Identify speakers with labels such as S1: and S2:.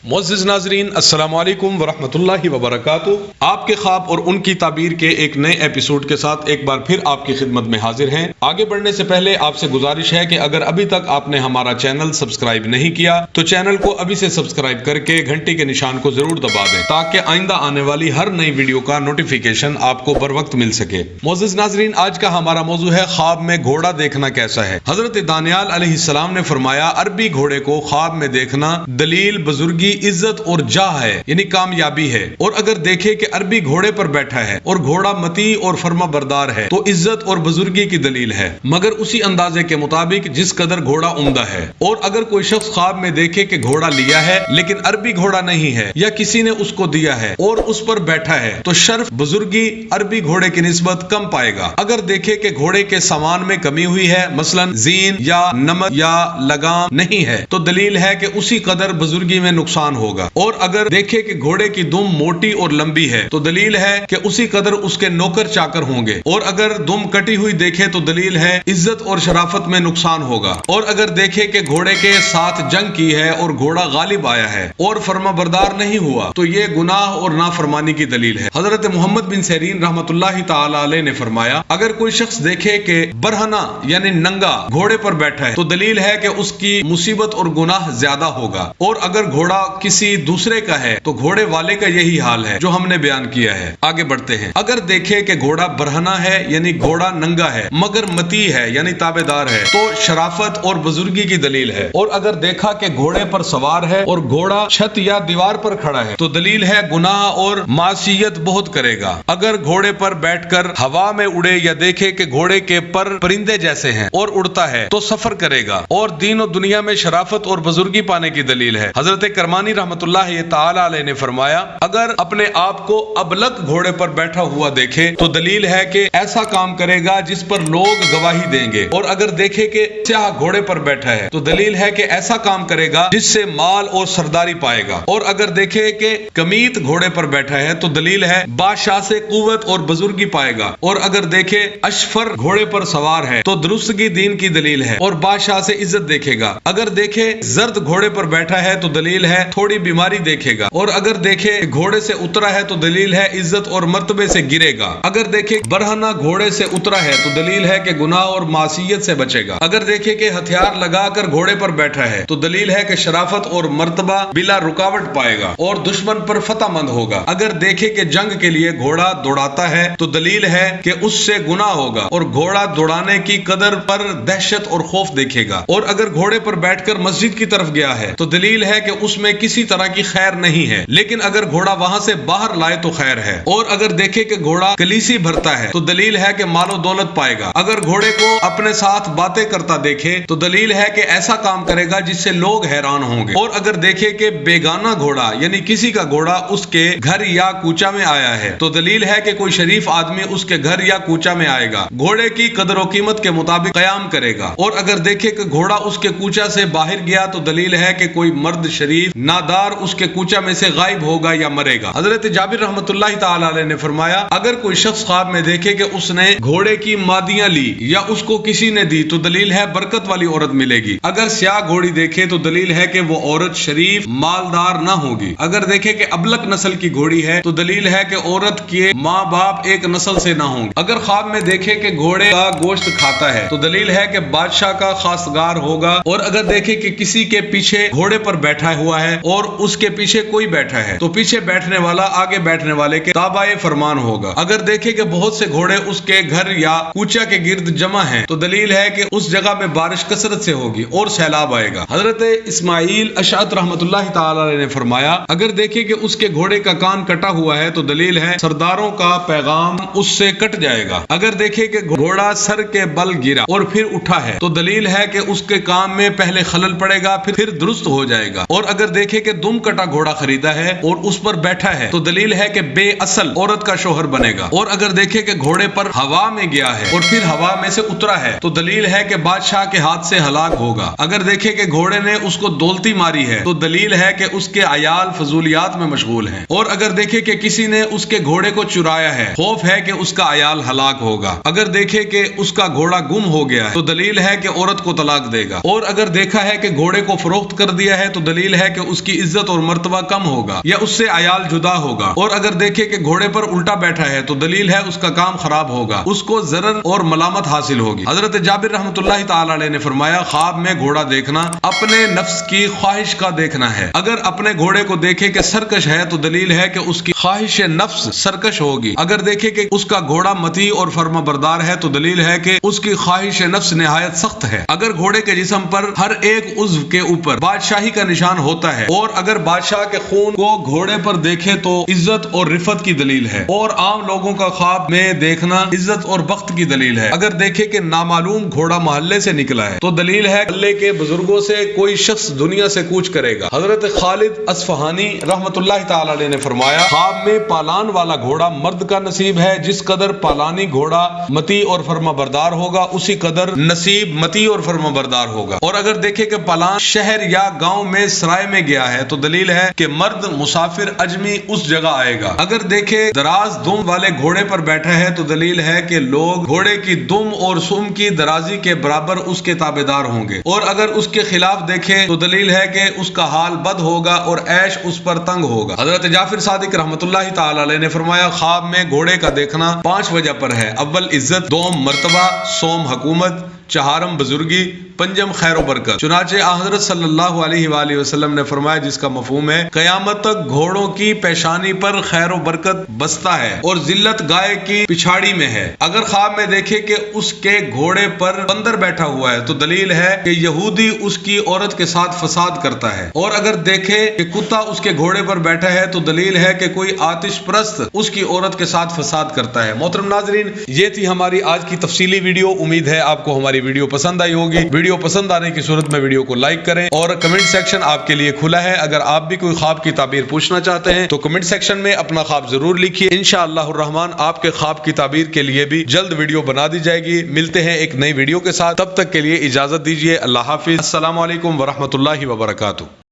S1: معزز ناظرین، السلام علیکم ورحمۃ وبرکاتہ۔ آپ کے خواب اور ان کی تعبیر کے ایک نئے ایپیسوڈ کے ساتھ ایک بار پھر آپ کی خدمت میں حاضر ہیں۔ آگے بڑھنے سے پہلے آپ سے گزارش ہے کہ اگر ابھی تک آپ نے ہمارا چینل سبسکرائب نہیں کیا تو چینل کو ابھی سے سبسکرائب کر کے گھنٹی کے نشان کو ضرور دبا دیں تاکہ آئندہ آنے والی ہر نئی ویڈیو کا نوٹیفیکیشن آپ کو بر وقت مل سکے۔ معزز ناظرین، آج کا ہمارا موضوع ہے خواب میں گھوڑا دیکھنا کیسا ہے۔ حضرت دانیال علیہ السلام نے فرمایا، عربی گھوڑے کو خواب میں دیکھنا دلیل بزرگی، عزت اور جاہ ہے، یعنی کامیابی ہے۔ اور اگر دیکھے کہ عربی گھوڑے پر بیٹھا ہے اور گھوڑا متی اور فرما بردار ہے تو عزت اور بزرگی کی دلیل ہے، مگر اسی اندازے کے مطابق جس قدر گھوڑا عمدہ ہے۔ اور اگر کوئی شخص خواب میں دیکھے کہ گھوڑا لیا ہے لیکن عربی گھوڑا نہیں ہے یا کسی نے اس کو دیا ہے اور اس پر بیٹھا ہے تو شرف بزرگی عربی گھوڑے کی نسبت کم پائے گا۔ اگر دیکھے کہ گھوڑے کے سامان میں کمی ہوئی ہے، مثلا زین یا نمک یا لگام نہیں ہے، تو دلیل ہے کہ اسی قدر بزرگی میں نقصان ہوگا۔ اور اگر دیکھے کہ گھوڑے کی دم موٹی اور لمبی ہے تو دلیل ہے کہ اسی قدر اس کے نوکر چاکر ہوں گے۔ اور اگر دم کٹی ہوئی دیکھے تو دلیل ہے عزت اور شرافت میں نقصان ہوگا۔ اور اگر دیکھے کہ گھوڑے کے ساتھ جنگ کی ہے اور گھوڑا غالب آیا ہے اور فرما بردار نہیں ہوا تو یہ گناہ اور نافرمانی کی دلیل ہے۔ حضرت محمد بن سیرین رحمۃ اللہ تعالی علیہ نے فرمایا، اگر کوئی شخص دیکھے کہ برہنہ یعنی ننگا گھوڑے پر بیٹھا ہے تو دلیل ہے کہ اس کی مصیبت اور گناہ زیادہ ہوگا۔ اور اگر گھوڑا کسی دوسرے کا ہے تو گھوڑے والے کا یہی حال ہے جو ہم نے بیان کیا ہے۔ آگے بڑھتے ہیں۔ اگر دیکھے کہ گھوڑا برہنہ ہے یعنی گھوڑا ننگا ہے مگر متی ہے یعنی تابعدار ہے تو شرافت اور بزرگی کی دلیل ہے۔ اور اگر دیکھا کہ گھوڑے پر سوار ہے اور گھوڑا چھت یا دیوار پر کھڑا ہے تو دلیل ہے گناہ اور معصیت بہت کرے گا۔ اگر گھوڑے پر بیٹھ کر ہوا میں اڑے یا دیکھے کہ گھوڑے کے پر پرندے جیسے ہیں اور اڑتا ہے تو سفر کرے گا اور دین و دنیا میں شرافت اور بزرگی پانے کی دلیل ہے۔ حضرت کرمانی رحمۃ اللہ تعالی علیہ نے فرمایا، اگر اپنے آپ کو ابلک گھوڑے پر بیٹھا ہوا دیکھے تو دلیل ہے کہ ایسا کام کرے گا جس پر لوگ گواہی دیں گے۔ اور اگر دیکھے کہ سیاہ گھوڑے پر بیٹھا ہے تو دلیل ہے کہ ایسا کام کرے گا جس سے مال اور سرداری پائے گا۔ اور اگر دیکھے کہ کمیت گھوڑے پر بیٹھا ہے تو دلیل ہے بادشاہ سے قوت اور بزرگی پائے گا۔ اور اگر دیکھے اشفر گھوڑے پر سوار ہے تو درستگی دین کی دلیل ہے اور بادشاہ سے عزت دیکھے گا۔ اگر دیکھے زرد گھوڑے پر بیٹھا ہے تو دلیل ہے تھوڑی بیماری دیکھے گا۔ اور اگر دیکھے گھوڑے سے اترا ہے تو دلیل ہے عزت اور مرتبے سے گرے گا۔ اگر دیکھے برہنہ گھوڑے سے اترا ہے تو دلیل ہے کہ گناہ اور معصیت سے بچے گا۔ اگر دیکھے کہ ہتھیار لگا کر گھوڑے پر بیٹھا ہے تو دلیل ہے کہ شرافت اور مرتبہ بلا رکاوٹ پائے گا اور دشمن پر فتح مند ہوگا۔ اگر دیکھے کہ جنگ کے لیے گھوڑا دوڑاتا ہے تو دلیل ہے کہ اس سے گناہ ہوگا اور گھوڑا دوڑانے کی قدر پر دہشت اور خوف دیکھے گا۔ اور اگر گھوڑے پر بیٹھ کر مسجد کی طرف گیا ہے تو دلیل ہے کہ اس میں کسی طرح کی خیر نہیں ہے، لیکن اگر گھوڑا وہاں سے باہر لائے تو خیر ہے۔ اور اگر دیکھے کہ گھوڑا کلیسی بھرتا ہے تو دلیل ہے کہ مال و دولت پائے گا۔ اگر گھوڑے کو اپنے ساتھ باتیں کرتا دیکھے تو دلیل ہے کہ ایسا کام کرے گا جس سے لوگ حیران ہوں گے۔ اور اگر دیکھے کہ بیگانہ گھوڑا یعنی کسی کا گھوڑا اس کے گھر یا کوچہ میں آیا ہے تو دلیل ہے کہ کوئی شریف آدمی اس کے گھر یا کوچہ میں آئے گا، گھوڑے کی قدر و قیمت کے مطابق قیام کرے گا۔ اور اگر دیکھے کہ گھوڑا اس کے کوچہ سے باہر گیا تو دلیل ہے کہ کوئی مرد شریف نادار اس کے کوچہ میں سے غائب ہوگا یا مرے گا۔ حضرت جابر رحمۃ اللہ تعالی علیہ نے فرمایا، اگر کوئی شخص خواب میں دیکھے کہ اس نے گھوڑے کی مادیاں لی یا اس کو کسی نے دی تو دلیل ہے برکت والی عورت ملے گی۔ اگر سیاہ گھوڑی دیکھے تو دلیل ہے کہ وہ عورت شریف مالدار نہ ہوگی۔ اگر دیکھے کہ ابلک نسل کی گھوڑی ہے تو دلیل ہے کہ عورت کے ماں باپ ایک نسل سے نہ ہوں گے۔ اگر خواب میں دیکھے کہ گھوڑے کا گوشت کھاتا ہے تو دلیل ہے کہ بادشاہ کا خاصگار ہوگا۔ اور اگر دیکھے کہ کسی کے پیچھے گھوڑے پر بیٹھا ہوا ہے اور اس کے پیچھے کوئی بیٹھا ہے تو پیچھے بیٹھنے والا آگے بیٹھنے والے کے تابع فرمان ہوگا۔ اگر دیکھے کہ بہت سے گھوڑے اس کے گھر یا کوچہ کے گرد جمع ہیں تو دلیل ہے کہ اس جگہ میں بارش کثرت سے ہوگی اور سیلاب آئے گا۔ حضرت اسماعیل اشعث رحمۃ اللہ تعالی علیہ نے فرمایا، اگر دیکھے کہ اس کے گھوڑے کا کان کٹا ہوا ہے تو دلیل ہے سرداروں کا پیغام اس سے کٹ جائے گا۔ اگر دیکھے کہ گھوڑا سر کے بل گرا اور پھر اٹھا ہے تو دلیل ہے کہ اس کے کام میں پہلے خلل پڑے گا پھر درست ہو جائے گا۔ اور اگر دیکھے کہ دم کٹا گھوڑا خریدا ہے اور اس پر بیٹھا ہے تو دلیل ہے کہ بے اصل عورت کا شوہر بنے گا۔ اور اگر دیکھے کہ گھوڑے پر ہوا میں گیا ہے اور پھر ہوا میں سے اترا ہے تو دلیل ہے کہ بادشاہ کے ہاتھ سے ہلاک ہوگا۔ اگر دیکھے کہ گھوڑے نے اس کو دولتی ماری ہے تو دلیل ہے کہ اس کے عیال فضولیات میں مشغول ہیں۔ اور اگر دیکھے کہ کسی نے اس کے گھوڑے کو چرایا ہے، خوف ہے کہ اس کا عیال ہلاک ہوگا۔ اگر دیکھے کہ اس کا گھوڑا گم ہو گیا ہے تو دلیل ہے کہ عورت کو طلاق دے گا۔ اور اگر دیکھا ہے کہ گھوڑے کو فروخت کر دیا ہے تو دلیل ہے کہ اس کی عزت اور مرتبہ کم ہوگا یا اس سے عیال جدا ہوگا، اور اگر دیکھے کہ گھوڑے پر الٹا بیٹھا ہے تو دلیل ہے اس کا کام خراب ہوگا، اس کو ضرر اور ملامت حاصل ہوگی۔ حضرت جابر رحمۃ اللہ تعالی علیہ نے فرمایا خواب میں گھوڑا دیکھنا اپنے نفس کی خواہش کا دیکھنا ہے، اگر اپنے گھوڑے کو دیکھے کہ سرکش ہے تو دلیل ہے کہ اس کی خواہش نفس سرکش ہوگی، اگر دیکھے کہ اس کا گھوڑا مطیع اور فرما بردار ہے تو دلیل ہے کہ اس کی خواہش نفس نہایت سخت ہے، اگر گھوڑے کے جسم پر ہر ایک عضو کے اوپر بادشاہی کا نشان ہوتا ہے اور اگر بادشاہ کے خون کو گھوڑے پر دیکھے تو عزت اور رفت کی دلیل ہے، اور عام لوگوں کا خواب میں دیکھنا عزت اور بخت کی دلیل ہے، اگر دیکھے کہ نامعلوم گھوڑا محلے سے نکلا ہے تو دلیل ہے محلے کے بزرگوں سے کوئی شخص دنیا سے کوچ کرے گا۔ حضرت خالد اصفہانی رحمۃ اللہ تعالی علیہ نے فرمایا خواب میں پالان والا گھوڑا مرد کا نصیب ہے، جس قدر پالانی گھوڑا مطیع اور فرما بردار ہوگا اسی قدر نصیب مطیع اور فرما بردار ہوگا، اور اگر دیکھے کہ پالان شہر یا گاؤں میں سرائے میں گیا ہے تو دلیل ہے کہ مرد مسافر اجمی اس جگہ آئے گا، اگر دیکھے دراز دم والے گھوڑے پر بیٹھا ہے تو دلیل ہے کہ لوگ گھوڑے کی دم اور سم کی درازی کے برابر اس کے تابعدار ہوں گے، اور اگر اس کے خلاف دیکھے تو دلیل ہے کہ اس کا حال بد ہوگا اور عیش اس پر تنگ ہوگا۔ حضرت جعفر صادق رحمۃ اللہ تعالی علیہ نے فرمایا خواب میں گھوڑے کا دیکھنا 5 وجہ پر ہے، اول عزت، دوم مرتبہ، سوم حکومت، چہارم بزرگی، پنجم خیر و برکت۔ چنانچہ حضرت صلی اللہ علیہ وآلہ وسلم نے فرمایا جس کا مفہوم ہے قیامت تک گھوڑوں کی پیشانی پر خیر و برکت بستا ہے اور ذلت گائے کی پچھاڑی میں ہے، اگر خواب میں دیکھے کہ اس کے گھوڑے پر بندر بیٹھا ہوا ہے تو دلیل ہے کہ یہودی اس کی عورت کے ساتھ فساد کرتا ہے، اور اگر دیکھے کہ کتا اس کے گھوڑے پر بیٹھا ہے تو دلیل ہے کہ کوئی آتش پرست اس کی عورت کے ساتھ فساد کرتا ہے۔ محترم ناظرین، یہ تھی ہماری آج کی تفصیلی ویڈیو، امید ہے آپ کو ہماری ویڈیو پسند آئی ہوگی۔ ویڈیو پسند آنے کی صورت میں ویڈیو کو لائک کریں اور کمنٹ سیکشن آپ کے لیے کھلا ہے، اگر آپ بھی کوئی خواب کی تعبیر پوچھنا چاہتے ہیں تو کمنٹ سیکشن میں اپنا خواب ضرور لکھیے، انشاءاللہ الرحمن آپ کے خواب کی تعبیر کے لیے بھی جلد ویڈیو بنا دی جائے گی۔ ملتے ہیں ایک نئی ویڈیو کے ساتھ، تب تک کے لیے اجازت دیجیے، اللہ حافظ، السلام علیکم ورحمۃ اللہ وبرکاتہ۔